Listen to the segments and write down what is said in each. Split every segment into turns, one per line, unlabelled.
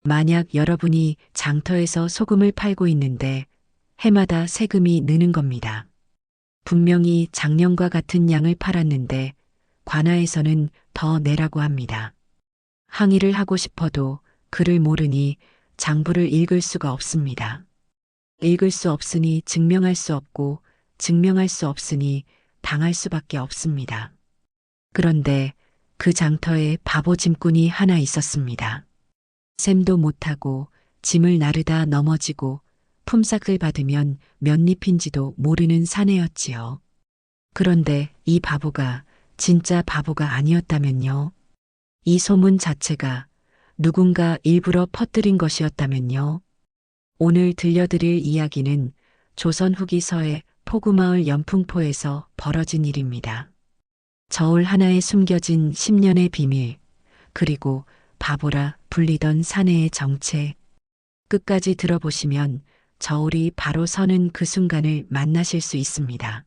만약 여러분이 장터에서 소금을 팔고 있는데 해마다 세금이 느는 겁니다. 분명히 작년과 같은 양을 팔았는데 관아에서는 더 내라고 합니다. 항의를 하고 싶어도 글을 모르니 장부를 읽을 수가 없습니다. 읽을 수 없으니 증명할 수 없고 증명할 수 없으니 당할 수밖에 없습니다. 그런데 그 장터에 바보 짐꾼이 하나 있었습니다. 셈도 못하고 짐을 나르다 넘어지고 품삯을 받으면 몇 잎인지도 모르는 사내였지요. 그런데 이 바보가 진짜 바보가 아니었다면요. 이 소문 자체가 누군가 일부러 퍼뜨린 것이었다면요. 오늘 들려드릴 이야기는 조선 후기 서해 포구마을 연풍포에서 벌어진 일입니다. 저울 하나에 숨겨진 10년의 비밀, 그리고 바보라 불리던 사내의 정체. 끝까지 들어보시면 저울이 바로 서는 그 순간을 만나실 수 있습니다.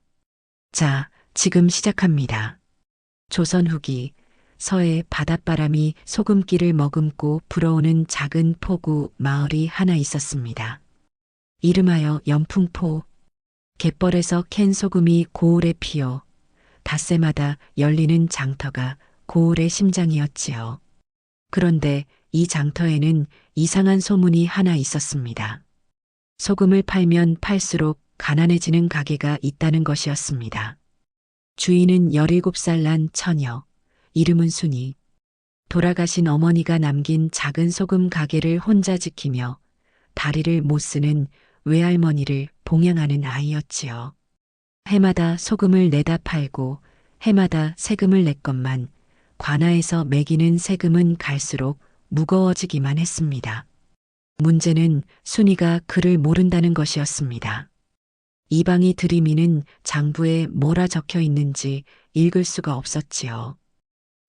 자, 지금 시작합니다. 조선 후기 서해 바닷바람이 소금기를 머금고 불어오는 작은 포구 마을이 하나 있었습니다. 이름하여 연풍포. 갯벌에서 캔 소금이 고을에 피어 닷새마다 열리는 장터가 고을의 심장이었지요. 그런데 이 장터에는 이상한 소문이 하나 있었습니다. 소금을 팔면 팔수록 가난해지는 가게가 있다는 것이었습니다. 주인은 17살 난 처녀, 이름은 순이. 돌아가신 어머니가 남긴 작은 소금 가게를 혼자 지키며 다리를 못 쓰는 외할머니를 봉양하는 아이였지요. 해마다 소금을 내다 팔고 해마다 세금을 냈건만 관아에서 매기는 세금은 갈수록 무거워지기만 했습니다. 문제는 순이가 글을 모른다는 것이었습니다. 이방이 들이미는 장부에 뭐라 적혀 있는지 읽을 수가 없었지요.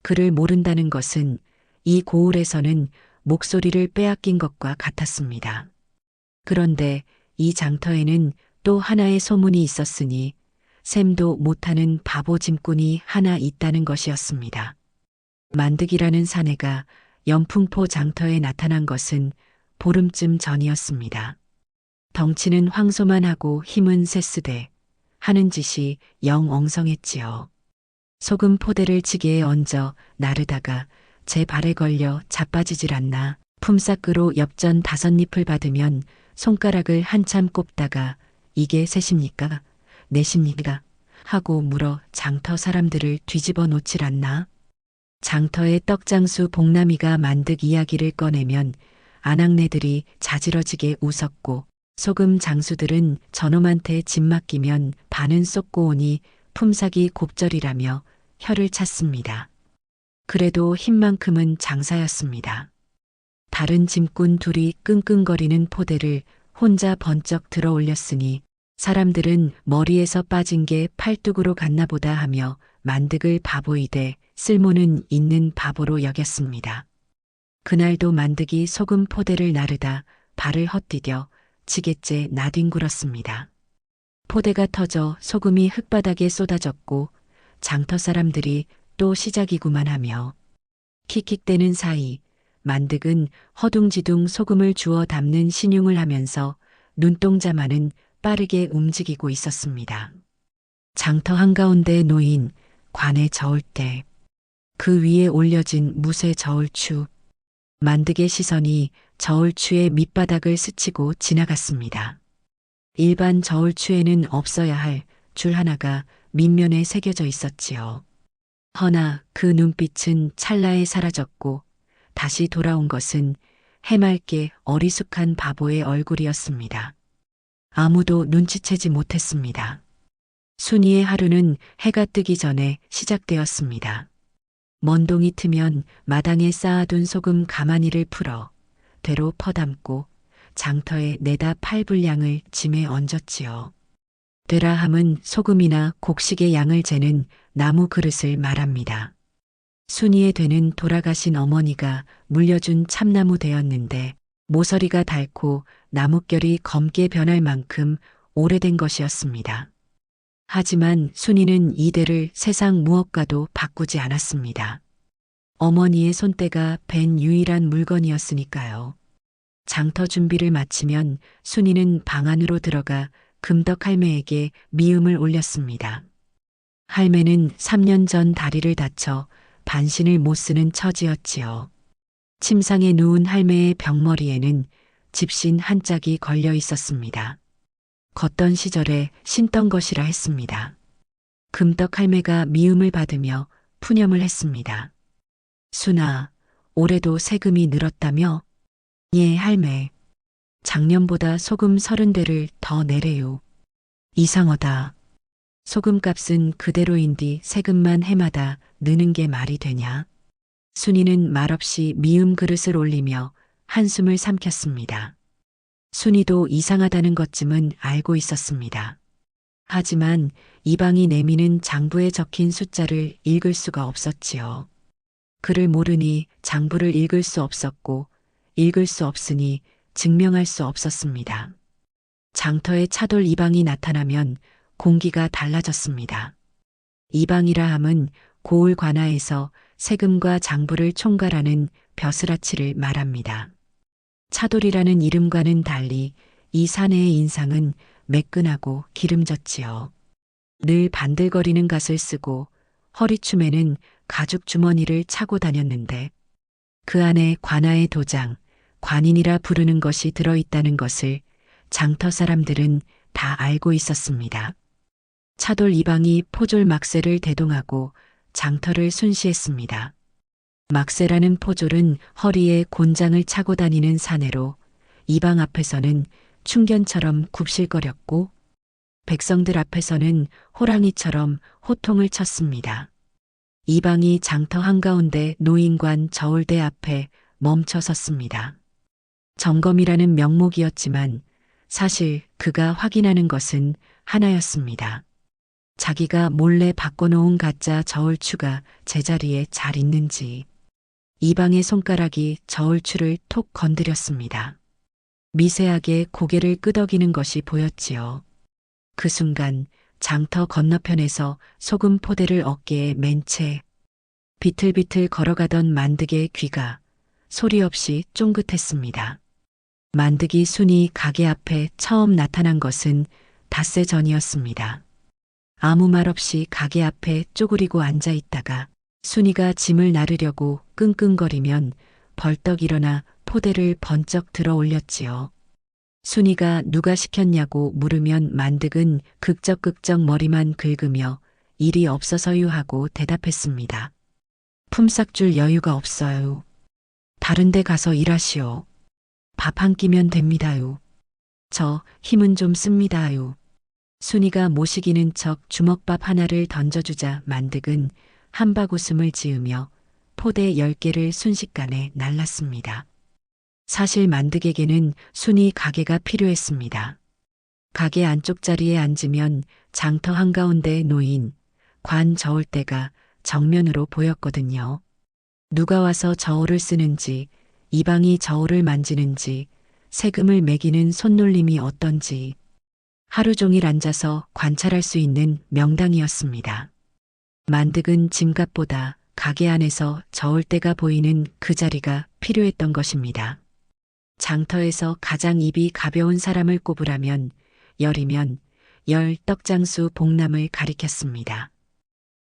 글을 모른다는 것은 이 고을에서는 목소리를 빼앗긴 것과 같았습니다. 그런데 이 장터에는 또 하나의 소문이 있었으니 셈도 못하는 바보 짐꾼이 하나 있다는 것이었습니다. 만득이라는 사내가 연풍포 장터에 나타난 것은 보름쯤 전이었습니다. 덩치는 황소만하고 힘은 셋스대, 하는 짓이 영 엉성했지요. 소금 포대를 지게에 얹어 나르다가 제 발에 걸려 자빠지질 않나 품삯으로 엽전 5잎을 받으면 손가락을 한참 꼽다가 이게 셋입니까? 넷입니까? 하고 물어 장터 사람들을 뒤집어 놓질 않나? 장터의 떡장수 복남이가 만득 이야기를 꺼내면 아낙네들이 자지러지게 웃었고 소금 장수들은 저놈한테 짐 맡기면 반은 쏟고 오니 품삯이 곱절이라며 혀를 찼습니다. 그래도 힘만큼은 장사였습니다. 다른 짐꾼 둘이 끙끙거리는 포대를 혼자 번쩍 들어 올렸으니 사람들은 머리에서 빠진 게 팔뚝으로 갔나 보다 하며 만득을 바보이되 쓸모는 있는 바보로 여겼습니다. 그날도 만득이 소금 포대를 나르다 발을 헛디뎌 지게째 나뒹굴었습니다. 포대가 터져 소금이 흙바닥에 쏟아졌고 장터 사람들이 또 시작이구만 하며 킥킥대는 사이 만득은 허둥지둥 소금을 주워 담는 신용을 하면서 눈동자만은 빠르게 움직이고 있었습니다. 장터 한가운데에 놓인 관의 저울대, 그 위에 올려진 무쇠 저울추, 만득의 시선이 저울추의 밑바닥을 스치고 지나갔습니다. 일반 저울추에는 없어야 할 줄 하나가 밑면에 새겨져 있었지요. 허나 그 눈빛은 찰나에 사라졌고 다시 돌아온 것은 해맑게 어리숙한 바보의 얼굴이었습니다. 아무도 눈치채지 못했습니다. 순이의 하루는 해가 뜨기 전에 시작되었습니다. 먼동이 트면 마당에 쌓아둔 소금 가마니를 풀어 되로 퍼담고 장터에 내다 팔 분량을 짐에 얹었지요. 되라 함은 소금이나 곡식의 양을 재는 나무 그릇을 말합니다. 순이의 되는 돌아가신 어머니가 물려준 참나무 되었는데 모서리가 닳고 나뭇결이 검게 변할 만큼 오래된 것이었습니다. 하지만 순이는 이 대를 세상 무엇과도 바꾸지 않았습니다. 어머니의 손때가 벤 유일한 물건이었으니까요. 장터 준비를 마치면 순이는 방 안으로 들어가 금덕 할매에게 미음을 올렸습니다. 할매는 3년 전 다리를 다쳐 반신을 못 쓰는 처지였지요. 침상에 누운 할매의 벽머리에는 집신 한 짝이 걸려 있었습니다. 걷던 시절에 신던 것이라 했습니다. 금떡 할매가 미움을 받으며 푸념을 했습니다. 순아, 올해도 세금이 늘었다며? 예, 할매. 작년보다 소금 30대를 더 내래요. 이상하다. 소금값은 그대로인디 세금만 해마다 느는 게 말이 되냐? 순이는 말없이 미음 그릇을 올리며 한숨을 삼켰습니다. 순이도 이상하다는 것쯤은 알고 있었습니다. 하지만 이방이 내미는 장부에 적힌 숫자를 읽을 수가 없었지요. 글을 모르니 장부를 읽을 수 없었고 읽을 수 없으니 증명할 수 없었습니다. 장터에 차돌 이방이 나타나면 공기가 달라졌습니다. 이방이라 함은 고을 관아에서 세금과 장부를 총괄하는 벼슬아치를 말합니다. 차돌이라는 이름과는 달리 이 사내의 인상은 매끈하고 기름졌지요. 늘 반들거리는 갓을 쓰고 허리춤에는 가죽 주머니를 차고 다녔는데 그 안에 관아의 도장, 관인이라 부르는 것이 들어있다는 것을 장터 사람들은 다 알고 있었습니다. 차돌 이방이 포졸 막새를 대동하고 장터를 순시했습니다. 막새라는 포졸은 허리에 곤장을 차고 다니는 사내로 이방 앞에서는 충견처럼 굽실거렸고 백성들 앞에서는 호랑이처럼 호통을 쳤습니다. 이방이 장터 한가운데 노인관 저울대 앞에 멈춰 섰습니다. 점검이라는 명목이었지만 사실 그가 확인하는 것은 하나였습니다. 자기가 몰래 바꿔놓은 가짜 저울추가 제자리에 잘 있는지. 이방의 손가락이 저울추를 톡 건드렸습니다. 미세하게 고개를 끄덕이는 것이 보였지요. 그 순간 장터 건너편에서 소금 포대를 어깨에 맨 채 비틀비틀 걸어가던 만득의 귀가 소리 없이 쫑긋했습니다. 만득이 순이 가게 앞에 처음 나타난 것은 닷새 전이었습니다. 아무 말 없이 가게 앞에 쪼그리고 앉아 있다가 순이가 짐을 나르려고 끙끙거리면 벌떡 일어나 포대를 번쩍 들어 올렸지요. 순이가 누가 시켰냐고 물으면 만득은 극적극적 머리만 긁으며 일이 없어서요 하고 대답했습니다. 품삯 줄 여유가 없어요. 다른 데 가서 일하시오. 밥 한 끼면 됩니다요. 저 힘은 좀 씁니다요. 순이가 모시기는 척 주먹밥 하나를 던져주자 만득은 한박 웃음을 지으며 포대 10개를 순식간에 날랐습니다. 사실 만득에게는 순이 가게가 필요했습니다. 가게 안쪽 자리에 앉으면 장터 한가운데 놓인 관 저울대가 정면으로 보였거든요. 누가 와서 저울을 쓰는지, 이방이 저울을 만지는지, 세금을 매기는 손놀림이 어떤지 하루 종일 앉아서 관찰할 수 있는 명당이었습니다. 만득은 짐값보다 가게 안에서 저울대가 보이는 그 자리가 필요했던 것입니다. 장터에서 가장 입이 가벼운 사람을 꼽으라면 열이면 열 떡장수 복남을 가리켰습니다.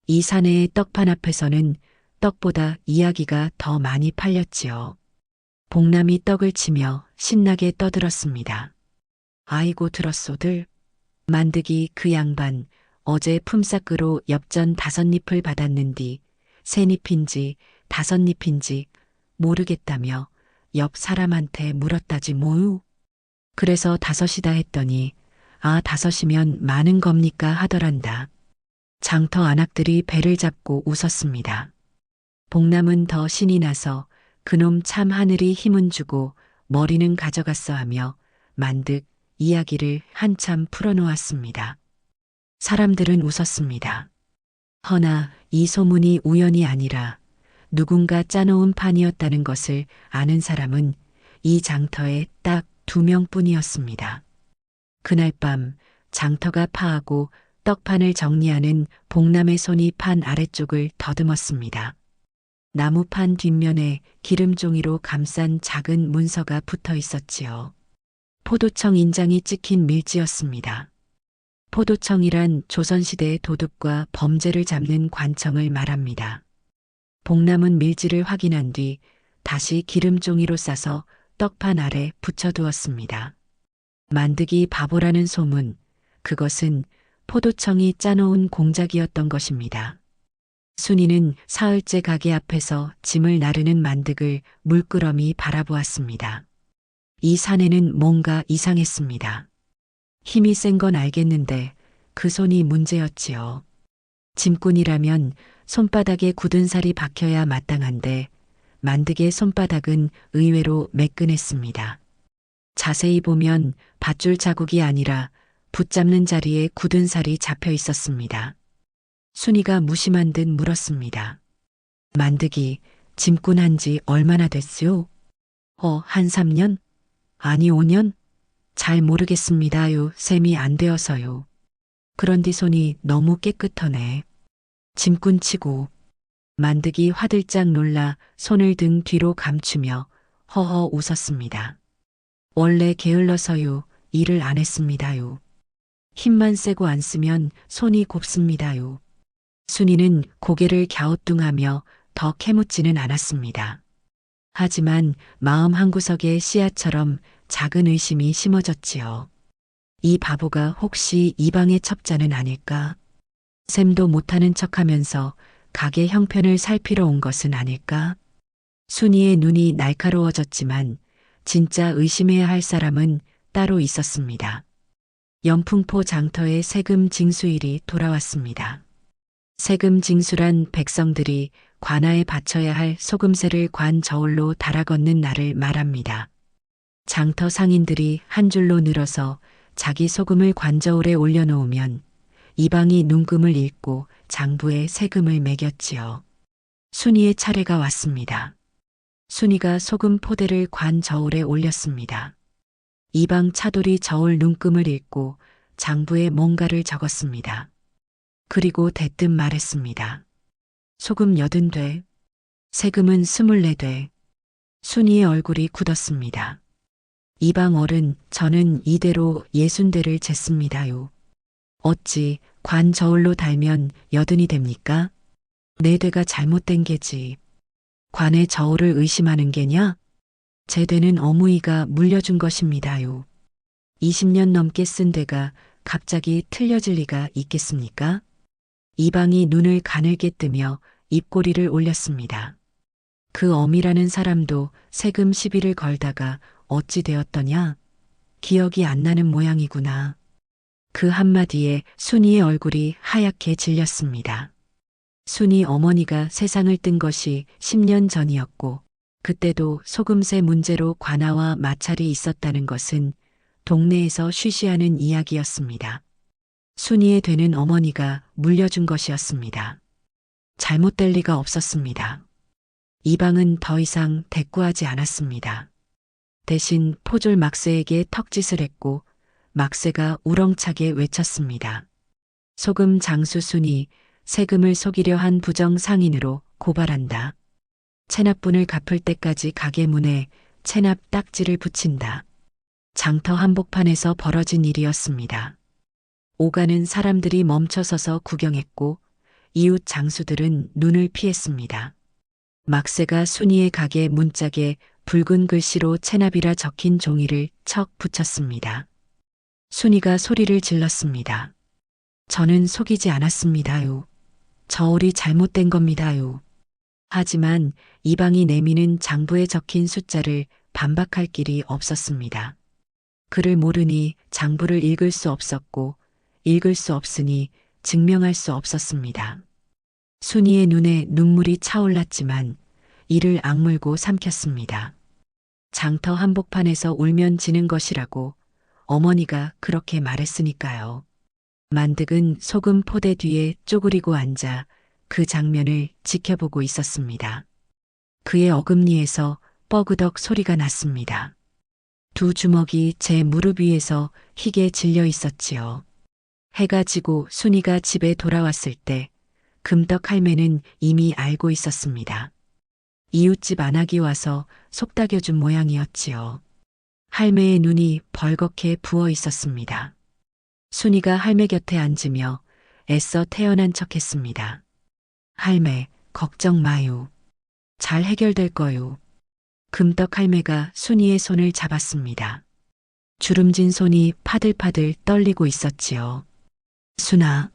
이 사내의 떡판 앞에서는 떡보다 이야기가 더 많이 팔렸지요. 복남이 떡을 치며 신나게 떠들었습니다. 아이고 들었소들. 만득이 그 양반 어제 품삯으로 엽전 5잎을 받았는디 3잎인지 5잎인지 모르겠다며 옆 사람한테 물었다지 뭐유. 그래서 5이다 했더니 아 5이면 많은 겁니까 하더란다. 장터 안악들이 배를 잡고 웃었습니다. 복남은 더 신이 나서 그놈 참 하늘이 힘은 주고 머리는 가져갔어 하며 만득 이야기를 한참 풀어놓았습니다. 사람들은 웃었습니다. 허나 이 소문이 우연이 아니라 누군가 짜놓은 판이었다는 것을 아는 사람은 이 장터에 딱 2명뿐이었습니다. 그날 밤 장터가 파하고 떡판을 정리하는 복남의 손이 판 아래쪽을 더듬었습니다. 나무판 뒷면에 기름종이로 감싼 작은 문서가 붙어 있었지요. 포도청 인장이 찍힌 밀지였습니다. 포도청이란 조선시대의 도둑과 범죄를 잡는 관청을 말합니다. 복남은 밀지를 확인한 뒤 다시 기름종이로 싸서 떡판 아래 붙여두었습니다. 만드기 바보라는 소문, 그것은 포도청이 짜놓은 공작이었던 것입니다. 순이는 사흘째 가게 앞에서 짐을 나르는 만득을 물끄러미 바라보았습니다. 이 사내는 뭔가 이상했습니다. 힘이 센 건 알겠는데 그 손이 문제였지요. 짐꾼이라면 손바닥에 굳은 살이 박혀야 마땅한데 만득의 손바닥은 의외로 매끈했습니다. 자세히 보면 밧줄 자국이 아니라 붙잡는 자리에 굳은 살이 잡혀 있었습니다. 순이가 무심한 듯 물었습니다. 만득이 짐꾼한 지 얼마나 됐어요? 한 3년? 아니 5년? 잘 모르겠습니다요. 셈이 안 되어서요. 그런디 손이 너무 깨끗하네. 짐꾼치고. 만득이 화들짝 놀라 손을 등 뒤로 감추며 허허 웃었습니다. 원래 게을러서요. 일을 안 했습니다요. 힘만 세고 안 쓰면 손이 곱습니다요. 순이는 고개를 갸우뚱하며 더 캐묻지는 않았습니다. 하지만 마음 한구석에 씨앗처럼 작은 의심이 심어졌지요. 이 바보가 혹시 이방의 첩자는 아닐까? 셈도 못하는 척하면서 가게 형편을 살피러 온 것은 아닐까? 순이의 눈이 날카로워졌지만 진짜 의심해야 할 사람은 따로 있었습니다. 연풍포 장터의 세금 징수일이 돌아왔습니다. 세금 징수란 백성들이 관아에 바쳐야 할 소금세를 관 저울로 달아걷는 날을 말합니다. 장터 상인들이 한 줄로 늘어서 자기 소금을 관저울에 올려놓으면 이방이 눈금을 읽고 장부에 세금을 매겼지요. 순이의 차례가 왔습니다. 순이가 소금 포대를 관 저울에 올렸습니다. 이방 차돌이 저울 눈금을 읽고 장부에 뭔가를 적었습니다. 그리고 대뜸 말했습니다. 소금 80돼, 세금은 24돼. 순이의 얼굴이 굳었습니다. 이방 어른, 저는 이대로 60대를 쟀습니다요. 어찌 관 저울로 달면 80이 됩니까? 내 되가 잘못된 게지. 관의 저울을 의심하는 게냐? 제 되는 어무이가 물려준 것입니다요. 20년 넘게 쓴 되가 갑자기 틀려질 리가 있겠습니까? 이방이 눈을 가늘게 뜨며 입꼬리를 올렸습니다. 그 어미라는 사람도 세금 시비를 걸다가 어찌 되었더냐? 기억이 안 나는 모양이구나. 그 한마디에 순이의 얼굴이 하얗게 질렸습니다. 순이 어머니가 세상을 뜬 것이 10년 전이었고 그때도 소금세 문제로 관아와 마찰이 있었다는 것은 동네에서 쉬쉬하는 이야기였습니다. 순이의 되는 어머니가 물려준 것이었습니다. 잘못될 리가 없었습니다. 이방은 더 이상 대꾸하지 않았습니다. 대신 포졸 막세에게 턱짓을 했고 막세가 우렁차게 외쳤습니다. 소금 장수 순이 세금을 속이려 한 부정 상인으로 고발한다. 체납분을 갚을 때까지 가게 문에 체납 딱지를 붙인다. 장터 한복판에서 벌어진 일이었습니다. 오가는 사람들이 멈춰서서 구경했고 이웃 장수들은 눈을 피했습니다. 막세가 순이의 가게 문짝에 붉은 글씨로 체납이라 적힌 종이를 척 붙였습니다. 순이가 소리를 질렀습니다. 저는 속이지 않았습니다요. 저울이 잘못된 겁니다요. 하지만 이방이 내미는 장부에 적힌 숫자를 반박할 길이 없었습니다. 그를 모르니 장부를 읽을 수 없었고 읽을 수 없으니 증명할 수 없었습니다. 순이의 눈에 눈물이 차올랐지만 이를 악물고 삼켰습니다. 장터 한복판에서 울면 지는 것이라고 어머니가 그렇게 말했으니까요. 만득은 소금 포대 뒤에 쪼그리고 앉아 그 장면을 지켜보고 있었습니다. 그의 어금니에서 뻐그덕 소리가 났습니다. 두 주먹이 제 무릎 위에서 희게 질려 있었지요. 해가 지고 순이가 집에 돌아왔을 때 금떡 할매는 이미 알고 있었습니다. 이웃집 안악이 와서 속닥여준 모양이었지요. 할매의 눈이 벌겋게 부어 있었습니다. 순이가 할매 곁에 앉으며 애써 태연한 척했습니다. 할매, 걱정 마요. 잘 해결될 거요. 금떡 할매가 순이의 손을 잡았습니다. 주름진 손이 파들파들 떨리고 있었지요. 순아,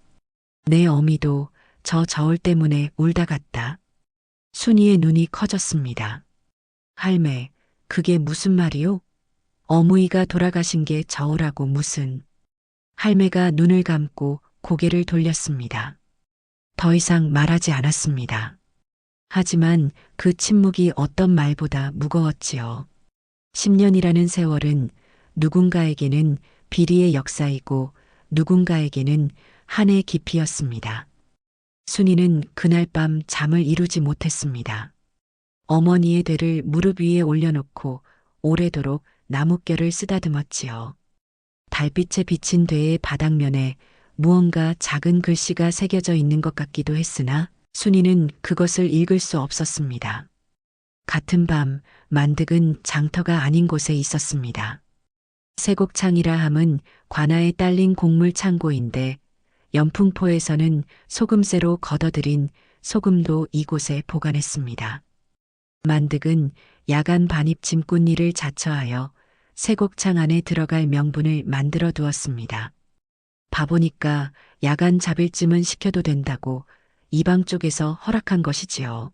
내 어미도 저 저울 때문에 울다 갔다. 순이의 눈이 커졌습니다. 할매, 그게 무슨 말이요? 어머니가 돌아가신 게 저우라고 무슨. 할매가 눈을 감고 고개를 돌렸습니다. 더 이상 말하지 않았습니다. 하지만 그 침묵이 어떤 말보다 무거웠지요. 10년이라는 세월은 누군가에게는 비리의 역사이고 누군가에게는 한의 깊이였습니다. 순이는 그날 밤 잠을 이루지 못했습니다. 어머니의 되를 무릎 위에 올려놓고 오래도록 나뭇결을 쓰다듬었지요. 달빛에 비친 되의 바닥면에 무언가 작은 글씨가 새겨져 있는 것 같기도 했으나 순이는 그것을 읽을 수 없었습니다. 같은 밤 만득은 장터가 아닌 곳에 있었습니다. 세곡창이라 함은 관아에 딸린 곡물 창고인데 연풍포에서는 소금새로 걷어들인 소금도 이곳에 보관했습니다. 만득은 야간 반입 짐꾼일을 자처하여 세곡창 안에 들어갈 명분을 만들어 두었습니다. 바보니까 야간 잡일쯤은 시켜도 된다고 이방 쪽에서 허락한 것이지요.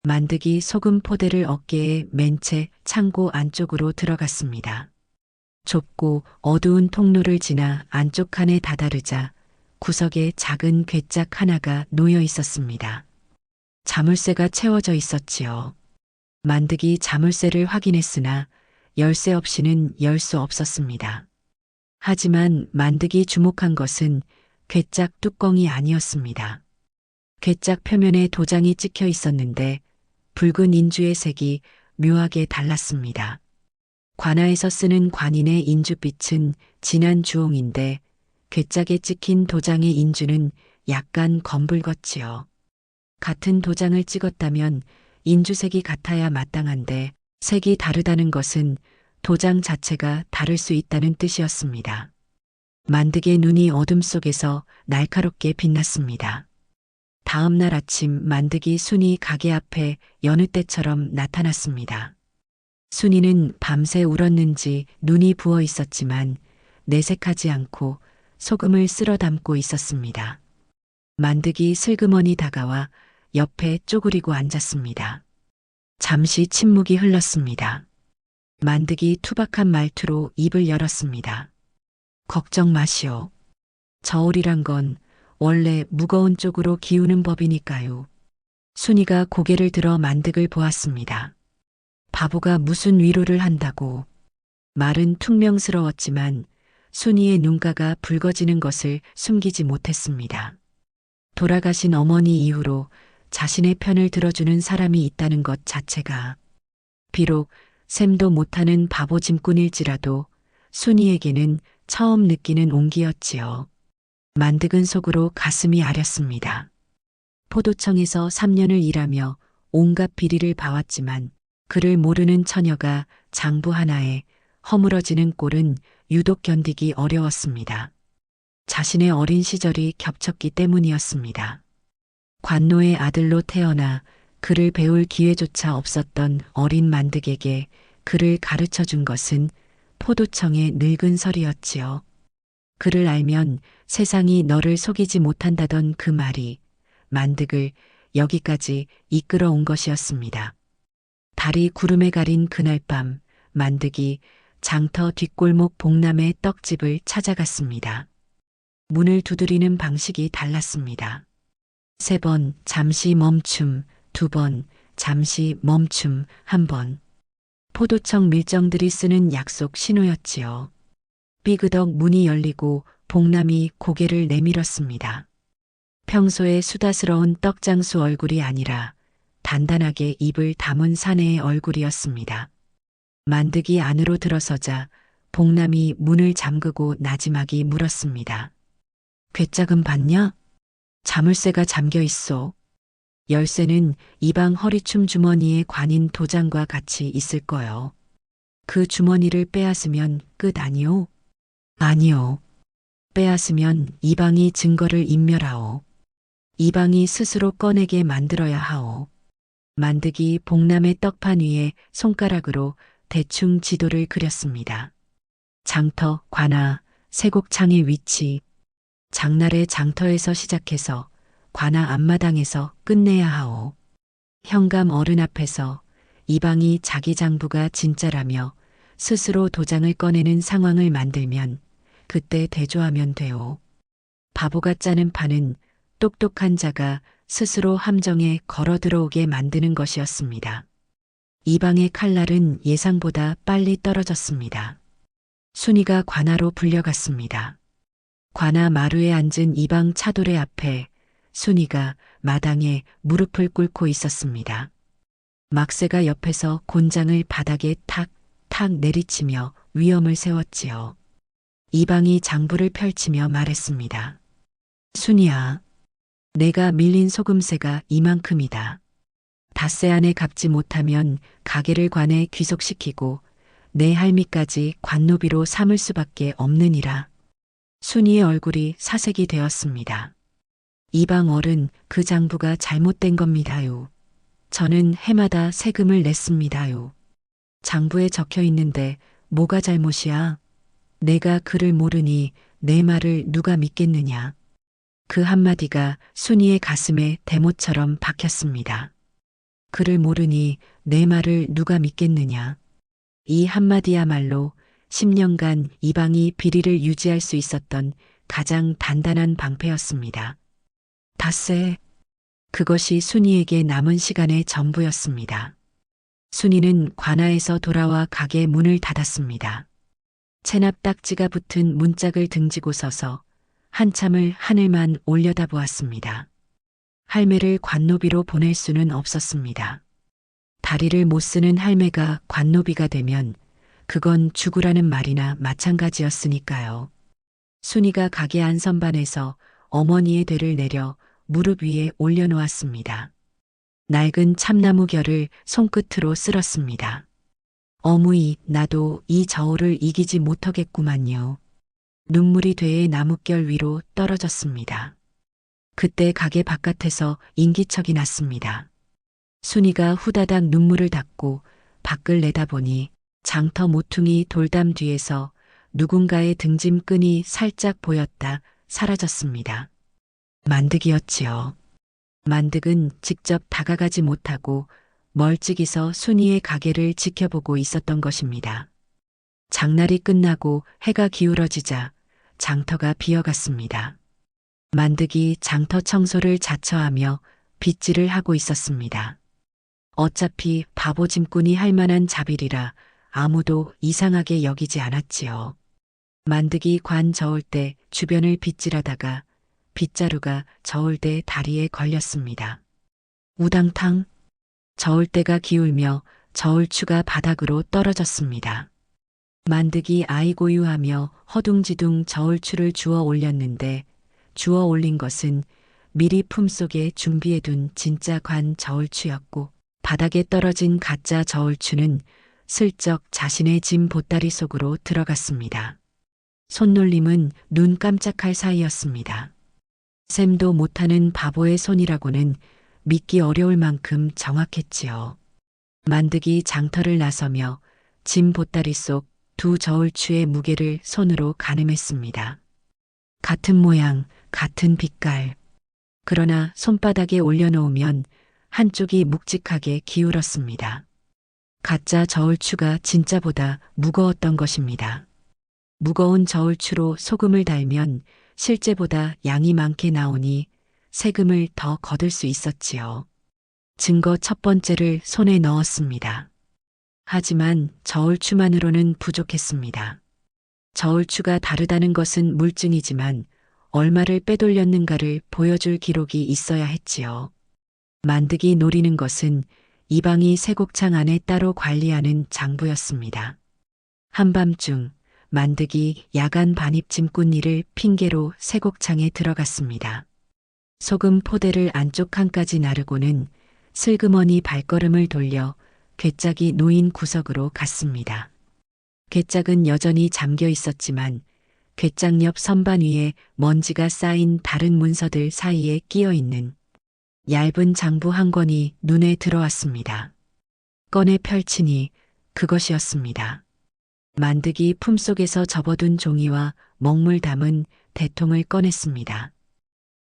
만득이 소금 포대를 어깨에 맨 채 창고 안쪽으로 들어갔습니다. 좁고 어두운 통로를 지나 안쪽 칸에 다다르자 구석에 작은 괴짝 하나가 놓여 있었습니다. 자물쇠가 채워져 있었지요. 만득이 자물쇠를 확인했으나 열쇠 없이는 열 수 없었습니다. 하지만 만득이 주목한 것은 괴짝 뚜껑이 아니었습니다. 괴짝 표면에 도장이 찍혀 있었는데 붉은 인주의 색이 묘하게 달랐습니다. 관아에서 쓰는 관인의 인주빛은 진한 주홍인데 괴짝에 찍힌 도장의 인주는 약간 검붉었지요. 같은 도장을 찍었다면 인주색이 같아야 마땅한데 색이 다르다는 것은 도장 자체가 다를 수 있다는 뜻이었습니다. 만득의 눈이 어둠 속에서 날카롭게 빛났습니다. 다음 날 아침 만득이 순이 가게 앞에 여느 때처럼 나타났습니다. 순이는 밤새 울었는지 눈이 부어 있었지만 내색하지 않고 소금을 쓸어 담고 있었습니다. 만득이 슬그머니 다가와 옆에 쪼그리고 앉았습니다. 잠시 침묵이 흘렀습니다. 만득이 투박한 말투로 입을 열었습니다. 걱정 마시오. 저울이란 건 원래 무거운 쪽으로 기우는 법이니까요. 순이가 고개를 들어 만득을 보았습니다. 바보가 무슨 위로를 한다고. 말은 퉁명스러웠지만 순이의 눈가가 붉어지는 것을 숨기지 못했습니다. 돌아가신 어머니 이후로 자신의 편을 들어주는 사람이 있다는 것 자체가 비록 셈도 못하는 바보 짐꾼일지라도 순이에게는 처음 느끼는 온기였지요. 만득은 속으로 가슴이 아렸습니다. 포도청에서 3년을 일하며 온갖 비리를 봐왔지만 그를 모르는 처녀가 장부 하나에 허물어지는 꼴은 유독 견디기 어려웠습니다. 자신의 어린 시절이 겹쳤기 때문이었습니다. 관노의 아들로 태어나 그를 배울 기회조차 없었던 어린 만득에게 그를 가르쳐 준 것은 포도청의 늙은 설이었지요. 그를 알면 세상이 너를 속이지 못한다던 그 말이 만득을 여기까지 이끌어 온 것이었습니다. 달이 구름에 가린 그날 밤 만득이 장터 뒷골목 복남의 떡집을 찾아갔습니다. 문을 두드리는 방식이 달랐습니다. 3번 잠시 멈춤, 2번 잠시 멈춤, 1번. 포도청 밀정들이 쓰는 약속 신호였지요. 삐그덕 문이 열리고 복남이 고개를 내밀었습니다. 평소에 수다스러운 떡장수 얼굴이 아니라 단단하게 입을 다문 사내의 얼굴이었습니다. 만득이 안으로 들어서자 복남이 문을 잠그고 나지막이 물었습니다. 괴짝은 봤냐? 자물쇠가 잠겨 있어. 열쇠는 이방 허리춤 주머니에 관인 도장과 같이 있을 거요. 그 주머니를 빼앗으면 끝 아니오? 아니오. 빼앗으면 이방이 증거를 인멸하오. 이방이 스스로 꺼내게 만들어야 하오. 만드기 복남의 떡판 위에 손가락으로 대충 지도를 그렸습니다. 장터, 관아, 세곡창의 위치, 장날의 장터에서 시작해서 관아 앞마당에서 끝내야 하오. 현감 어른 앞에서 이방이 자기 장부가 진짜라며 스스로 도장을 꺼내는 상황을 만들면 그때 대조하면 돼오. 바보가 짜는 판은 똑똑한 자가 스스로 함정에 걸어 들어오게 만드는 것이었습니다. 이방의 칼날은 예상보다 빨리 떨어졌습니다. 순이가 관아로 불려갔습니다. 관아 마루에 앉은 이방 차돌의 앞에 순이가 마당에 무릎을 꿇고 있었습니다. 막새가 옆에서 곤장을 바닥에 탁탁 내리치며 위엄을 세웠지요. 이방이 장부를 펼치며 말했습니다. 순이야, 내가 밀린 소금새가 이만큼이다. 닷새 안에 갚지 못하면 가게를 관에 귀속시키고 내 할미까지 관노비로 삼을 수밖에 없느니라. 순이의 얼굴이 사색이 되었습니다. 이방 어른, 그 장부가 잘못된 겁니다요. 저는 해마다 세금을 냈습니다요. 장부에 적혀 있는데 뭐가 잘못이야? 내가 그를 모르니 내 말을 누가 믿겠느냐. 그 한마디가 순이의 가슴에 대못처럼 박혔습니다. 그를 모르니 내 말을 누가 믿겠느냐. 이 한마디야말로 10년간 이방이 비리를 유지할 수 있었던 가장 단단한 방패였습니다. 닷새, 그것이 순이에게 남은 시간의 전부였습니다. 순이는 관아에서 돌아와 가게 문을 닫았습니다. 체납 딱지가 붙은 문짝을 등지고 서서 한참을 하늘만 올려다보았습니다. 할매를 관노비로 보낼 수는 없었습니다. 다리를 못 쓰는 할매가 관노비가 되면 그건 죽으라는 말이나 마찬가지였으니까요. 순이가 가게 안선반에서 어머니의 되를 내려 무릎 위에 올려놓았습니다. 낡은 참나무 결을 손끝으로 쓸었습니다. 어무이, 나도 이 저울을 이기지 못하겠구만요. 눈물이 되의 나뭇결 위로 떨어졌습니다. 그때 가게 바깥에서 인기척이 났습니다. 순이가 후다닥 눈물을 닦고 밖을 내다보니 장터 모퉁이 돌담 뒤에서 누군가의 등짐끈이 살짝 보였다 사라졌습니다. 만득이었지요. 만득은 직접 다가가지 못하고 멀찍이서 순이의 가게를 지켜보고 있었던 것입니다. 장날이 끝나고 해가 기울어지자 장터가 비어갔습니다. 만득이 장터 청소를 자처하며 빗질을 하고 있었습니다. 어차피 바보 짐꾼이 할 만한 잡일이라 아무도 이상하게 여기지 않았지요. 만득이 관 저을 때 주변을 빗질하다가 빗자루가 저울대 다리에 걸렸습니다. 우당탕, 저울대가 기울며 저울추가 바닥으로 떨어졌습니다. 만득이 아이고유하며 허둥지둥 저울추를 주워 올렸는데 주워 올린 것은 미리 품속에 준비해둔 진짜 관 저울추였고 바닥에 떨어진 가짜 저울추는 슬쩍 자신의 짐 보따리 속으로 들어갔습니다. 손놀림은 눈 깜짝할 사이였습니다. 셈도 못하는 바보의 손이라고는 믿기 어려울 만큼 정확했지요. 만득이 장터를 나서며 짐 보따리 속 두 저울추의 무게를 손으로 가늠했습니다. 같은 모양, 같은 빛깔. 그러나 손바닥에 올려놓으면 한쪽이 묵직하게 기울었습니다. 가짜 저울추가 진짜보다 무거웠던 것입니다. 무거운 저울추로 소금을 달면 실제보다 양이 많게 나오니 세금을 더 거둘 수 있었지요. 증거 첫 번째를 손에 넣었습니다. 하지만 저울추만으로는 부족했습니다. 저울추가 다르다는 것은 물증이지만 얼마를 빼돌렸는가를 보여줄 기록이 있어야 했지요. 만득이 노리는 것은 이방이 세곡창 안에 따로 관리하는 장부였습니다. 한밤중 만득이 야간 반입 짐꾼 일을 핑계로 세곡창에 들어갔습니다. 소금 포대를 안쪽 칸까지 나르고는 슬그머니 발걸음을 돌려 괴짝이 놓인 구석으로 갔습니다. 괴짝은 여전히 잠겨 있었지만 괴짝 옆 선반 위에 먼지가 쌓인 다른 문서들 사이에 끼어 있는 얇은 장부 한 권이 눈에 들어왔습니다. 꺼내 펼치니 그것이었습니다. 만드기 품속에서 접어둔 종이와 먹물 담은 대통을 꺼냈습니다.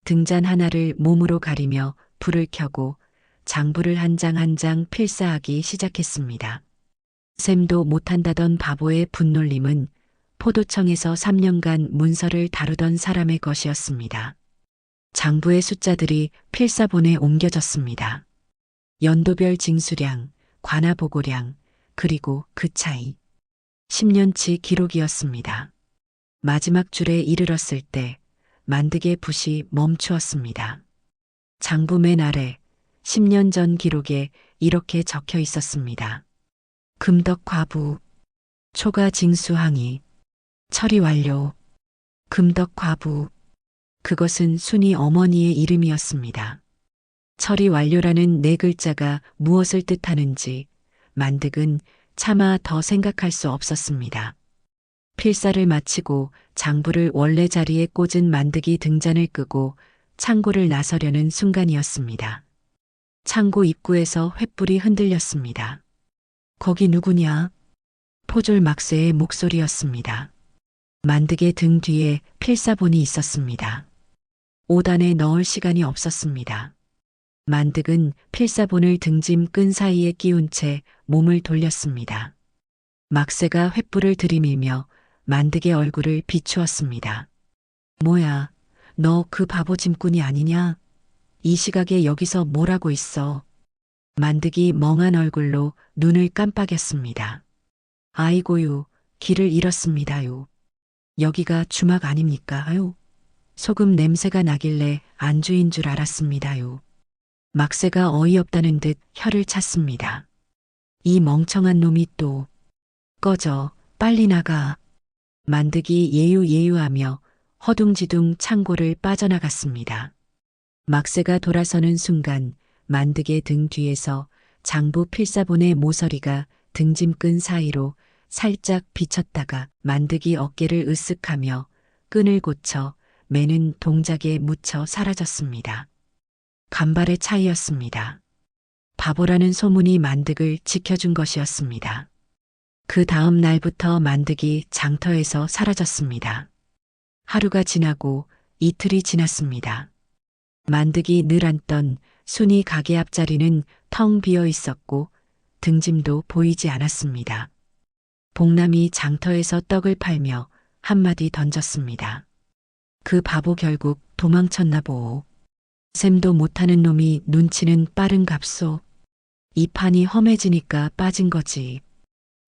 등잔 하나를 몸으로 가리며 불을 켜고 장부를 한 장 한 장 필사하기 시작했습니다. 셈도 못한다던 바보의 분놀림은 포도청에서 3년간 문서를 다루던 사람의 것이었습니다. 장부의 숫자들이 필사본에 옮겨졌습니다. 연도별 징수량, 관하보고량, 그리고 그 차이. 10년치 기록이었습니다. 마지막 줄에 이르렀을 때 만드게 붓이 멈추었습니다. 장부 맨 아래 10년 전 기록에 이렇게 적혀 있었습니다. 금덕과부, 초과 징수 항의, 처리 완료, 금덕과부. 그것은 순이 어머니의 이름이었습니다. 처리 완료라는 네 글자가 무엇을 뜻하는지 만득은 차마 더 생각할 수 없었습니다. 필사를 마치고 장부를 원래 자리에 꽂은 만득이 등잔을 끄고 창고를 나서려는 순간이었습니다. 창고 입구에서 횃불이 흔들렸습니다. 거기 누구냐? 포졸 막세의 목소리였습니다. 만득의 등 뒤에 필사본이 있었습니다. 5단에 넣을 시간이 없었습니다. 만득은 필사본을 등짐 끈 사이에 끼운 채 몸을 돌렸습니다. 막세가 횃불을 들이밀며 만득의 얼굴을 비추었습니다. 뭐야, 너 그 바보 짐꾼이 아니냐? 이 시각에 여기서 뭘 하고 있어? 만득이 멍한 얼굴로 눈을 깜빡였습니다. 아이고유, 길을 잃었습니다요. 여기가 주막 아닙니까요? 소금 냄새가 나길래 안주인 줄 알았습니다요. 막세가 어이없다는 듯 혀를 찼습니다. 이 멍청한 놈이 또 꺼져, 빨리 나가. 만득이 예유예유하며 허둥지둥 창고를 빠져나갔습니다. 막세가 돌아서는 순간 만득의 등 뒤에서 장부 필사본의 모서리가 등짐끈 사이로 살짝 비쳤다가 만득이 어깨를 으쓱하며 끈을 고쳐 매는 동작에 묻혀 사라졌습니다. 간발의 차이였습니다. 바보라는 소문이 만득을 지켜준 것이었습니다. 그 다음 날부터 만득이 장터에서 사라졌습니다. 하루가 지나고 이틀이 지났습니다. 만득이 늘 앉던 순이 가게 앞자리는 텅 비어 있었고 등짐도 보이지 않았습니다. 복남이 장터에서 떡을 팔며 한마디 던졌습니다. 그 바보 결국 도망쳤나 보오. 셈도 못하는 놈이 눈치는 빠른 값소. 이 판이 험해지니까 빠진 거지.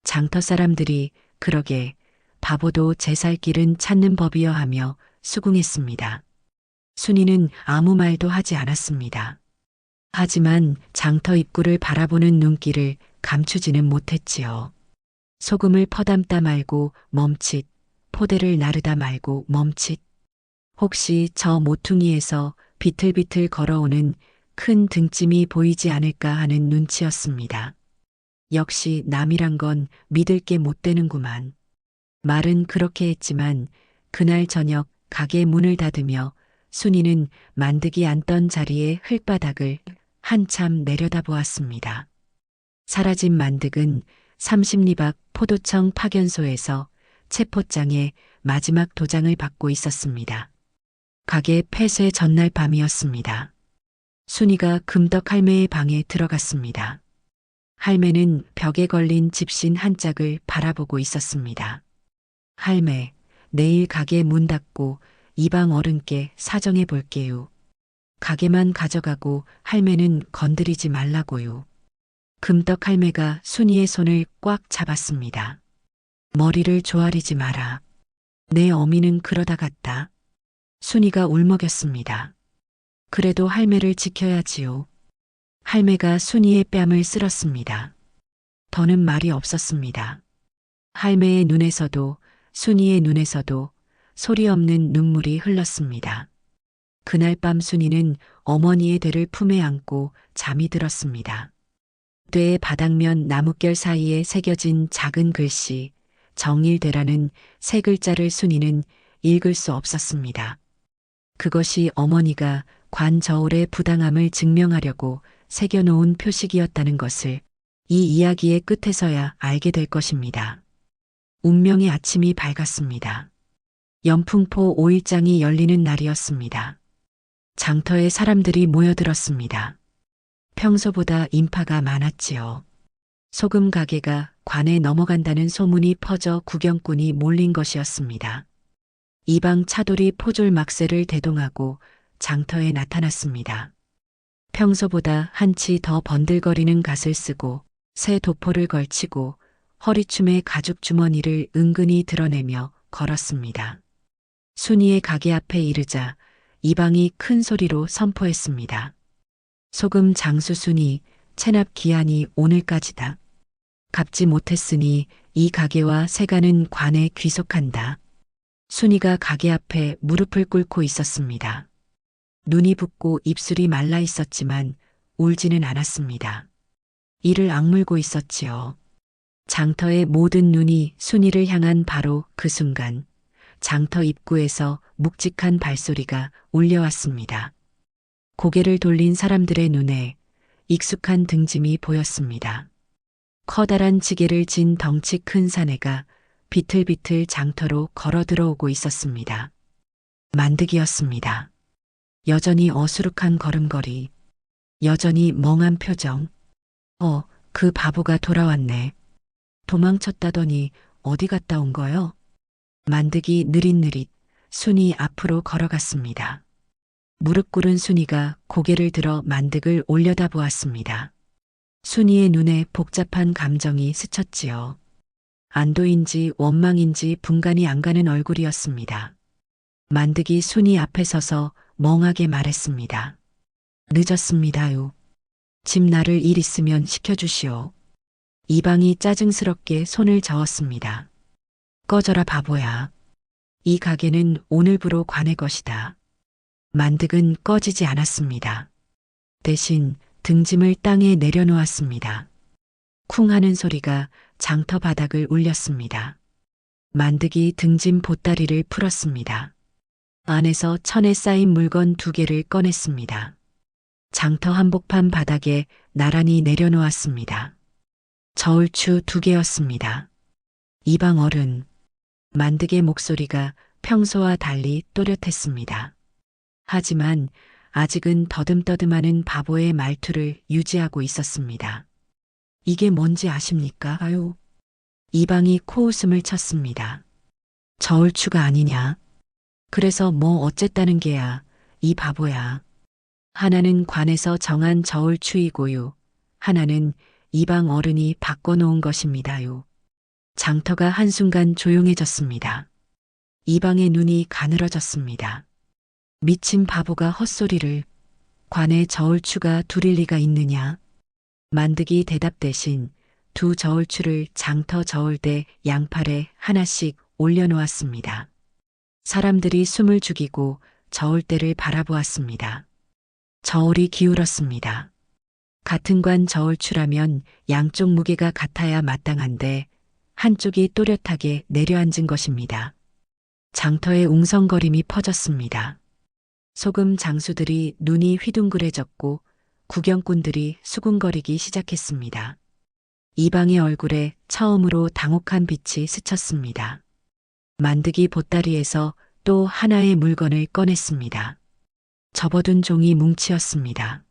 장터 사람들이 그러게 바보도 제 살 길은 찾는 법이여 하며 수긍했습니다. 순이는 아무 말도 하지 않았습니다. 하지만 장터 입구를 바라보는 눈길을 감추지는 못했지요. 소금을 퍼담다 말고 멈칫, 포대를 나르다 말고 멈칫. 혹시 저 모퉁이에서 비틀비틀 걸어오는 큰 등짐이 보이지 않을까 하는 눈치였습니다. 역시 남이란 건 믿을 게 못 되는구만. 말은 그렇게 했지만 그날 저녁 가게 문을 닫으며 순이는 만득이 앉던 자리의 흙바닥을 한참 내려다보았습니다. 사라진 만득은 30리 앞 포도청 파견소에서 체포장에 마지막 도장을 받고 있었습니다. 가게 폐쇄 전날 밤이었습니다. 순이가 금덕 할매의 방에 들어갔습니다. 할매는 벽에 걸린 집신 한 짝을 바라보고 있었습니다. 할매, 내일 가게 문 닫고 이 방 어른께 사정해 볼게요. 가게만 가져가고 할매는 건드리지 말라고요. 금떡 할매가 순이의 손을 꽉 잡았습니다. 머리를 조아리지 마라. 내 어미는 그러다 갔다. 순이가 울먹였습니다. 그래도 할매를 지켜야지요. 할매가 순이의 뺨을 쓸었습니다. 더는 말이 없었습니다. 할매의 눈에서도 순이의 눈에서도 소리 없는 눈물이 흘렀습니다. 그날 밤 순이는 어머니의 대를 품에 안고 잠이 들었습니다. 뇌의 바닥면 나뭇결 사이에 새겨진 작은 글씨, 정일되라는 세 글자를 순이는 읽을 수 없었습니다. 그것이 어머니가 관 저울의 부당함을 증명하려고 새겨놓은 표식이었다는 것을 이 이야기의 끝에서야 알게 될 것입니다. 운명의 아침이 밝았습니다. 연풍포 5일장이 열리는 날이었습니다. 장터에 사람들이 모여들었습니다. 평소보다 인파가 많았지요. 소금 가게가 관에 넘어간다는 소문이 퍼져 구경꾼이 몰린 것이었습니다. 이방 차돌이 포졸 막새를 대동하고 장터에 나타났습니다. 평소보다 한치 더 번들거리는 갓을 쓰고 새 도포를 걸치고 허리춤에 가죽 주머니를 은근히 드러내며 걸었습니다. 순이의 가게 앞에 이르자 이방이 큰 소리로 선포했습니다. 소금 장수 순이 체납 기한이 오늘까지다. 갚지 못했으니 이 가게와 세가는 관에 귀속한다. 순이가 가게 앞에 무릎을 꿇고 있었습니다. 눈이 붓고 입술이 말라 있었지만 울지는 않았습니다. 이를 악물고 있었지요. 장터의 모든 눈이 순이를 향한 바로 그 순간 장터 입구에서 묵직한 발소리가 울려왔습니다. 고개를 돌린 사람들의 눈에 익숙한 등짐이 보였습니다. 커다란 지게를 진 덩치 큰 사내가 비틀비틀 장터로 걸어 들어오고 있었습니다. 만득이었습니다. 여전히 어수룩한 걸음걸이, 여전히 멍한 표정. 그 바보가 돌아왔네. 도망쳤다더니 어디 갔다 온 거요? 만득이 느릿느릿 순이 앞으로 걸어갔습니다. 무릎 꿇은 순이가 고개를 들어 만득을 올려다보았습니다. 순이의 눈에 복잡한 감정이 스쳤지요. 안도인지 원망인지 분간이 안 가는 얼굴이었습니다. 만득이 순이 앞에 서서 멍하게 말했습니다. 늦었습니다요. 집 나를 일 있으면 시켜주시오. 이방이 짜증스럽게 손을 저었습니다. 꺼져라 바보야. 이 가게는 오늘부로 관의 것이다. 만득은 꺼지지 않았습니다. 대신 등짐을 땅에 내려놓았습니다. 쿵 하는 소리가 장터 바닥을 울렸습니다. 만득이 등짐 보따리를 풀었습니다. 안에서 천에 쌓인 물건 2개를 꺼냈습니다. 장터 한복판 바닥에 나란히 내려놓았습니다. 저울추 2개였습니다. 이방 어른. 만득의 목소리가 평소와 달리 또렷했습니다. 하지만 아직은 더듬더듬하는 바보의 말투를 유지하고 있었습니다. 이게 뭔지 아십니까? 아유. 이방이 코웃음을 쳤습니다. 저울추가 아니냐? 그래서 뭐 어쨌다는 게야, 이 바보야. 하나는 관에서 정한 저울추이고요. 하나는 이방 어른이 바꿔놓은 것입니다요. 장터가 한순간 조용해졌습니다. 이방의 눈이 가늘어졌습니다. 미친 바보가 헛소리를. 관에 저울추가 둘일 리가 있느냐? 만득이 대답 대신 2 저울추를 장터 저울대 양팔에 하나씩 올려놓았습니다. 사람들이 숨을 죽이고 저울대를 바라보았습니다. 저울이 기울었습니다. 같은 관 저울추라면 양쪽 무게가 같아야 마땅한데 한쪽이 또렷하게 내려앉은 것입니다. 장터의 웅성거림이 퍼졌습니다. 소금 장수들이 눈이 휘둥그레졌고 구경꾼들이 수군거리기 시작했습니다. 이방의 얼굴에 처음으로 당혹한 빛이 스쳤습니다. 만득이 보따리에서 또 하나의 물건을 꺼냈습니다. 접어둔 종이 뭉치였습니다.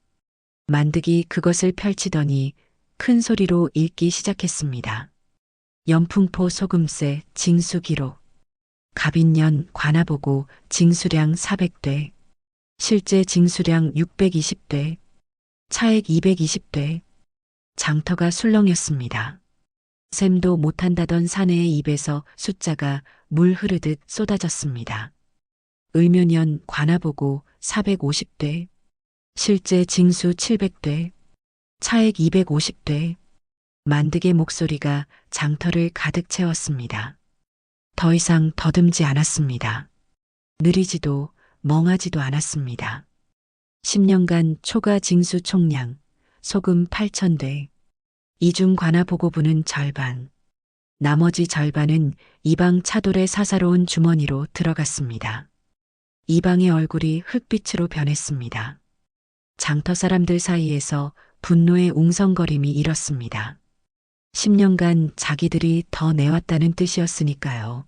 만득이 그것을 펼치더니 큰 소리로 읽기 시작했습니다. 연풍포 소금세 징수기록. 갑인년 관아보고 징수량 400대. 실제 징수량 620대. 차액 220대. 장터가 술렁였습니다. 셈도 못한다던 사내의 입에서 숫자가 물 흐르듯 쏟아졌습니다. 을묘년 관아보고 450대. 실제 징수 700대. 차액 250대. 만득의 목소리가 장터를 가득 채웠습니다. 더 이상 더듬지 않았습니다. 느리지도 멍하지도 않았습니다. 10년간 초과 징수 총량, 소금 8,000대, 이중 관아 보고분은 절반, 나머지 절반은 이방 차돌의 사사로운 주머니로 들어갔습니다. 이방의 얼굴이 흙빛으로 변했습니다. 장터 사람들 사이에서 분노의 웅성거림이 일었습니다. 10년간 자기들이 더 내왔다는 뜻이었으니까요.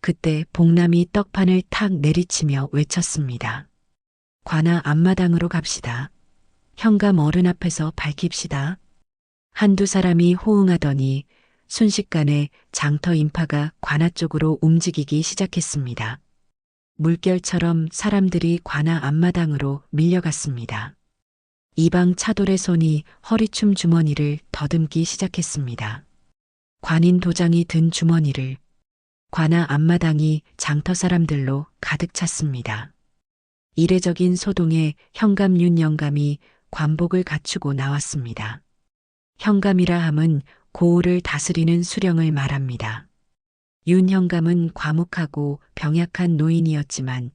그때 복남이 떡판을 탁 내리치며 외쳤습니다. 관아 앞마당으로 갑시다. 현감 어른 앞에서 밝힙시다. 한두 사람이 호응하더니 순식간에 장터 인파가 관아 쪽으로 움직이기 시작했습니다. 물결처럼 사람들이 관아 앞마당으로 밀려갔습니다. 이방 차돌의 손이 허리춤 주머니를 더듬기 시작했습니다. 관인 도장이 든 주머니를 관아 앞마당이 장터 사람들로 가득 찼습니다. 이례적인 소동에 현감 윤 영감이 관복을 갖추고 나왔습니다. 현감이라 함은 고을을 다스리는 수령을 말합니다. 윤 현감은 과묵하고 병약한 노인이었지만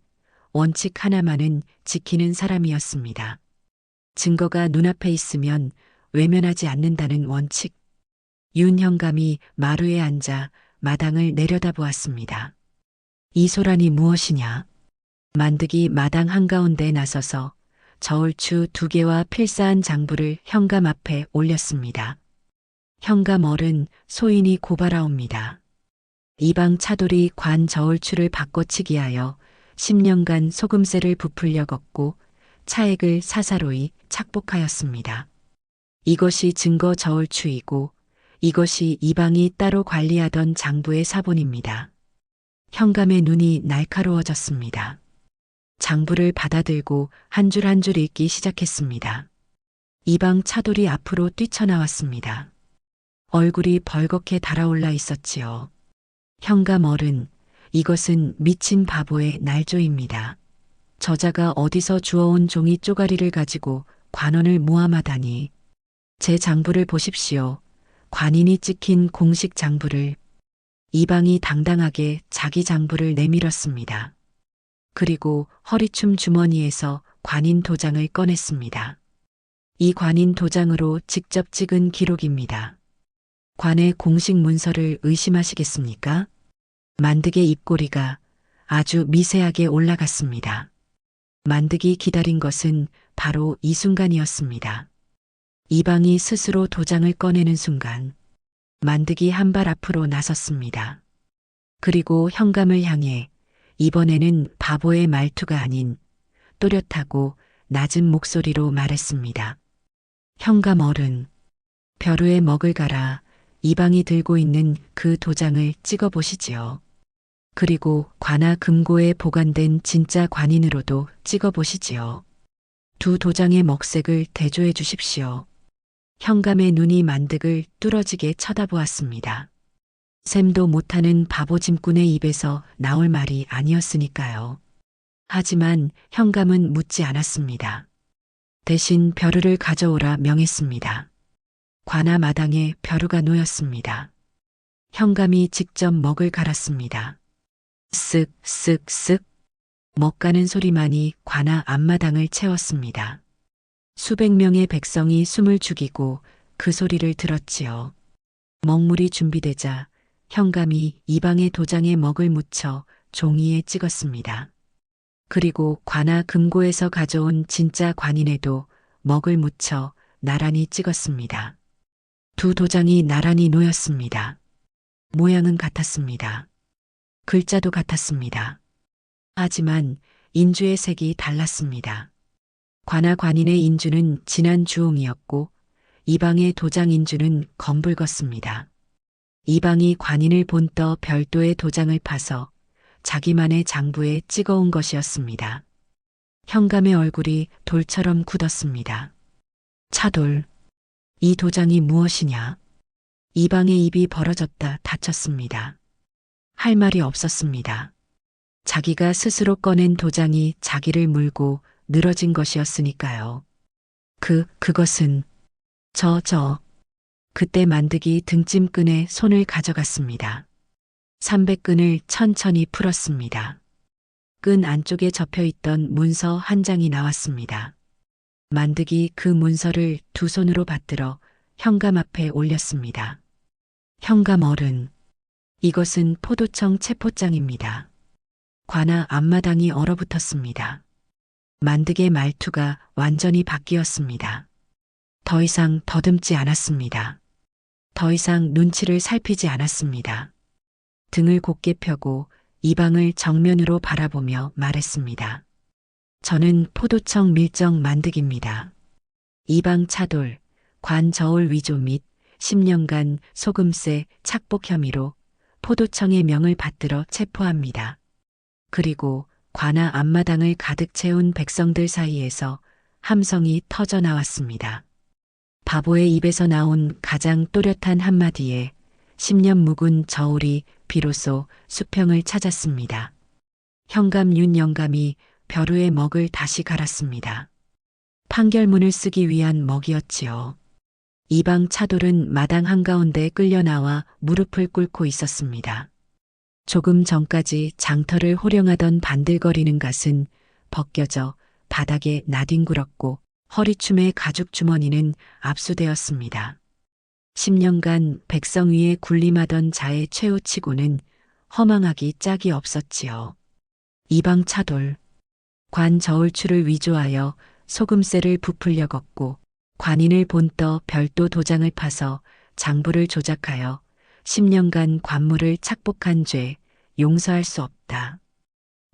원칙 하나만은 지키는 사람이었습니다. 증거가 눈앞에 있으면 외면하지 않는다는 원칙. 윤 현감이 마루에 앉아 마당을 내려다보았습니다. 이 소란이 무엇이냐? 만득이 마당 한가운데 나서서 저울추 2개와 필사한 장부를 현감 앞에 올렸습니다. 현감 어른, 소인이 고발하옵니다. 이방 차돌이 관 저울추를 바꿔치기 하여 10년간 소금세를 부풀려 걷고 차액을 사사로이 착복하였습니다. 이것이 증거 저울추이고 이것이 이방이 따로 관리하던 장부의 사본입니다. 현감의 눈이 날카로워졌습니다. 장부를 받아들고 한 줄 한 줄 읽기 시작했습니다. 이방 차돌이 앞으로 뛰쳐나왔습니다. 얼굴이 벌겋게 달아올라 있었지요. 현감 어른, 이것은 미친 바보의 날조입니다. 저자가 어디서 주워온 종이 쪼가리를 가지고 관원을 모함하다니. 제 장부를 보십시오. 관인이 찍힌 공식 장부를. 이방이 당당하게 자기 장부를 내밀었습니다. 그리고 허리춤 주머니에서 관인 도장을 꺼냈습니다. 이 관인 도장으로 직접 찍은 기록입니다. 관의 공식 문서를 의심하시겠습니까? 만득의 입꼬리가 아주 미세하게 올라갔습니다. 만득이 기다린 것은 바로 이 순간이었습니다. 이방이 스스로 도장을 꺼내는 순간 만득이 한 발 앞으로 나섰습니다. 그리고 현감을 향해 이번에는 바보의 말투가 아닌 또렷하고 낮은 목소리로 말했습니다. 현감 어른, 벼루에 먹을 갈아 이방이 들고 있는 그 도장을 찍어 보시지요. 그리고 관아 금고에 보관된 진짜 관인으로도 찍어 보시지요. 두 도장의 먹색을 대조해 주십시오. 현감의 눈이 만득을 뚫어지게 쳐다보았습니다. 셈도 못하는 바보 짐꾼의 입에서 나올 말이 아니었으니까요. 하지만 현감은 묻지 않았습니다. 대신 벼루를 가져오라 명했습니다. 관아 마당에 벼루가 놓였습니다. 현감이 직접 먹을 갈았습니다. 쓱쓱쓱 먹가는 소리만이 관아 앞마당을 채웠습니다. 수백 명의 백성이 숨을 죽이고 그 소리를 들었지요. 먹물이 준비되자 현감이 이방의 도장에 먹을 묻혀 종이에 찍었습니다. 그리고 관아 금고에서 가져온 진짜 관인에도 먹을 묻혀 나란히 찍었습니다. 두 도장이 나란히 놓였습니다. 모양은 같았습니다. 글자도 같았습니다. 하지만 인주의 색이 달랐습니다. 관아 관인의 인주는 진한 주홍이었고 이방의 도장 인주는 검붉었습니다. 이방이 관인을 본떠 별도의 도장을 파서 자기만의 장부에 찍어온 것이었습니다. 현감의 얼굴이 돌처럼 굳었습니다. 차돌, 이 도장이 무엇이냐? 이방의 입이 벌어졌다 닫혔습니다. 할 말이 없었습니다. 자기가 스스로 꺼낸 도장이 자기를 물고 늘어진 것이었으니까요. 그것은 그때 만득이 등짐끈에 손을 가져갔습니다. 300근을 천천히 풀었습니다. 끈 안쪽에 접혀 있던 문서 한 장이 나왔습니다. 만득이 그 문서를 두 손으로 받들어 현감 앞에 올렸습니다. 현감 어른, 이것은 포도청 체포장입니다. 관아 앞마당이 얼어붙었습니다. 만득의 말투가 완전히 바뀌었습니다. 더 이상 더듬지 않았습니다. 더 이상 눈치를 살피지 않았습니다. 등을 곧게 펴고 이방을 정면으로 바라보며 말했습니다. 저는 포도청 밀정 만득입니다. 이방 차돌, 관 저울 위조 및 10년간 소금세 착복 혐의로 포도청의 명을 받들어 체포합니다. 그리고 관아 앞마당을 가득 채운 백성들 사이에서 함성이 터져 나왔습니다. 바보의 입에서 나온 가장 또렷한 한마디에 10년 묵은 저울이 비로소 수평을 찾았습니다. 현감 윤 영감이 벼루의 먹을 다시 갈았습니다. 판결문을 쓰기 위한 먹이었지요. 이방 차돌은 마당 한가운데 끌려나와 무릎을 꿇고 있었습니다. 조금 전까지 장터를 호령하던 반들거리는 갓은 벗겨져 바닥에 나뒹굴었고 허리춤의 가죽 주머니는 압수되었습니다. 10년간 백성 위에 군림하던 자의 최후치고는 허망하기 짝이 없었지요. 이방 차돌, 관 저울추를 위조하여 소금세를 부풀려 걷고 관인을 본떠 별도 도장을 파서 장부를 조작하여 10년간 관물을 착복한 죄 용서할 수 없다.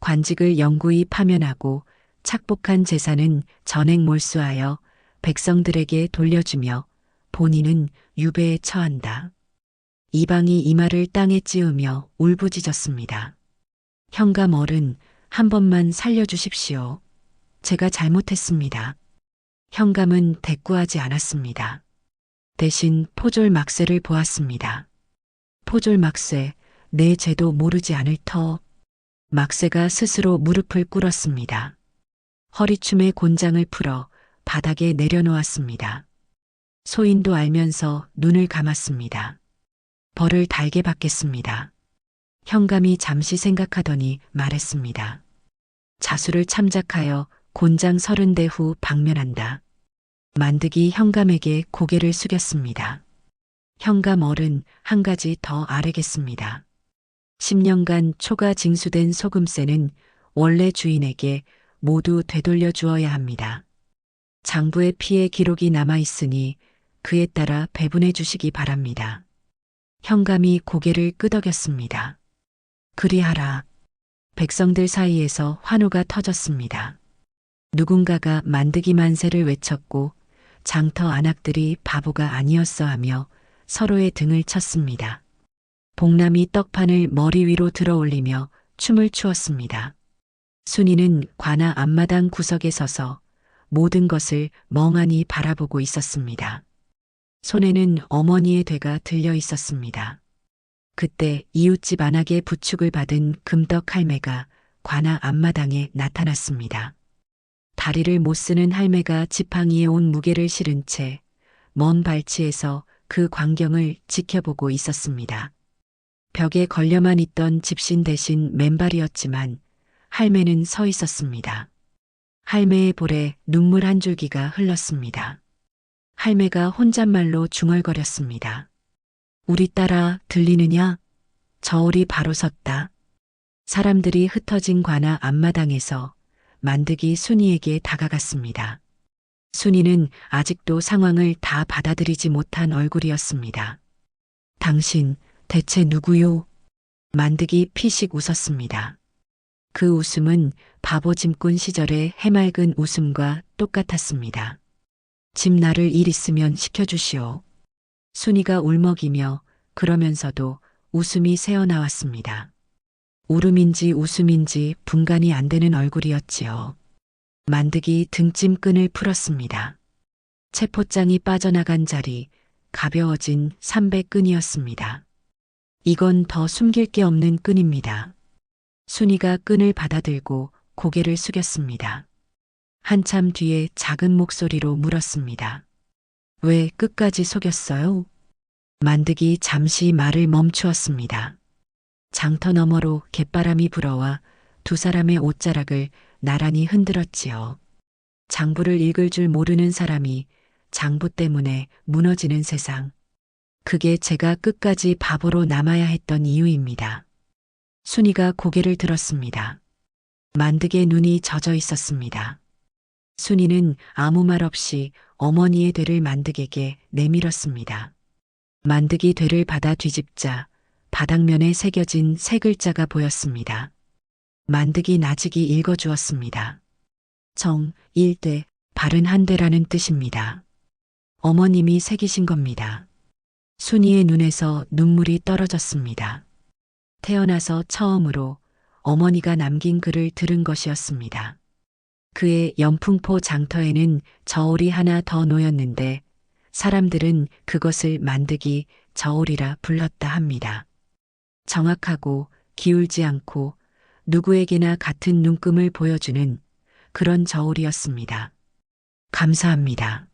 관직을 영구히 파면하고 착복한 재산은 전액 몰수하여 백성들에게 돌려주며 본인은 유배에 처한다. 이방이 이마를 땅에 찌으며 울부짖었습니다. 현감 어른, 한 번만 살려주십시오. 제가 잘못했습니다. 현감은 대꾸하지 않았습니다. 대신 포졸 막쇠를 보았습니다. 포졸 막쇠, 내 죄도 모르지 않을 터. 막쇠가 스스로 무릎을 꿇었습니다. 허리춤의 곤장을 풀어 바닥에 내려놓았습니다. 소인도 알면서 눈을 감았습니다. 벌을 달게 받겠습니다. 현감이 잠시 생각하더니 말했습니다. 자수를 참작하여 곤장 30대 후 방면한다. 만득이 현감에게 고개를 숙였습니다. 현감 어른, 한 가지 더 아뢰겠습니다. 10년간 초가 징수된 소금세는 원래 주인에게 모두 되돌려 주어야 합니다. 장부의 피해 기록이 남아 있으니 그에 따라 배분해 주시기 바랍니다. 현감이 고개를 끄덕였습니다. 그리하라. 백성들 사이에서 환호가 터졌습니다. 누군가가 만득이 만세를 외쳤고 장터 안악들이 바보가 아니었어 하며 서로의 등을 쳤습니다. 복남이 떡판을 머리 위로 들어 올리며 춤을 추었습니다. 순이는 관아 앞마당 구석에 서서 모든 것을 멍하니 바라보고 있었습니다. 손에는 어머니의 되가 들려 있었습니다. 그때 이웃집 안악의 부축을 받은 금떡 할매가 관아 앞마당에 나타났습니다. 다리를 못 쓰는 할매가 지팡이에 온 무게를 실은 채 먼 발치에서 그 광경을 지켜보고 있었습니다. 벽에 걸려만 있던 집신 대신 맨발이었지만 할매는 서 있었습니다. 할매의 볼에 눈물 한 줄기가 흘렀습니다. 할매가 혼잣말로 중얼거렸습니다. 우리 딸아, 들리느냐? 저울이 바로 섰다. 사람들이 흩어진 관아 앞마당에서 만득이 순이에게 다가갔습니다. 순이는 아직도 상황을 다 받아들이지 못한 얼굴이었습니다. 당신 대체 누구요? 만득이 피식 웃었습니다. 그 웃음은 바보 짐꾼 시절의 해맑은 웃음과 똑같았습니다. 집 나를 일 있으면 시켜주시오. 순이가 울먹이며 그러면서도 웃음이 새어나왔습니다. 울음인지 웃음인지 분간이 안 되는 얼굴이었지요. 만득이 등짐끈을 풀었습니다. 체포장이 빠져나간 자리, 가벼워진 300끈이었습니다. 이건 더 숨길 게 없는 끈입니다. 순이가 끈을 받아들고 고개를 숙였습니다. 한참 뒤에 작은 목소리로 물었습니다. 왜 끝까지 속였어요? 만득이 잠시 말을 멈추었습니다. 장터 너머로 갯바람이 불어와 두 사람의 옷자락을 나란히 흔들었지요. 장부를 읽을 줄 모르는 사람이 장부 때문에 무너지는 세상. 그게 제가 끝까지 바보로 남아야 했던 이유입니다. 순이가 고개를 들었습니다. 만득의 눈이 젖어 있었습니다. 순이는 아무 말 없이 어머니의 되를 만득에게 내밀었습니다. 만득이 되를 받아 뒤집자 바닥면에 새겨진 세 글자가 보였습니다. 만득이 나직이 읽어주었습니다. 정, 일대, 바른 한대라는 뜻입니다. 어머님이 새기신 겁니다. 순이의 눈에서 눈물이 떨어졌습니다. 태어나서 처음으로 어머니가 남긴 글을 들은 것이었습니다. 그의 연풍포 장터에는 저울이 하나 더 놓였는데 사람들은 그것을 만득이 저울이라 불렀다 합니다. 정확하고 기울지 않고 누구에게나 같은 눈금을 보여주는 그런 저울이었습니다. 감사합니다.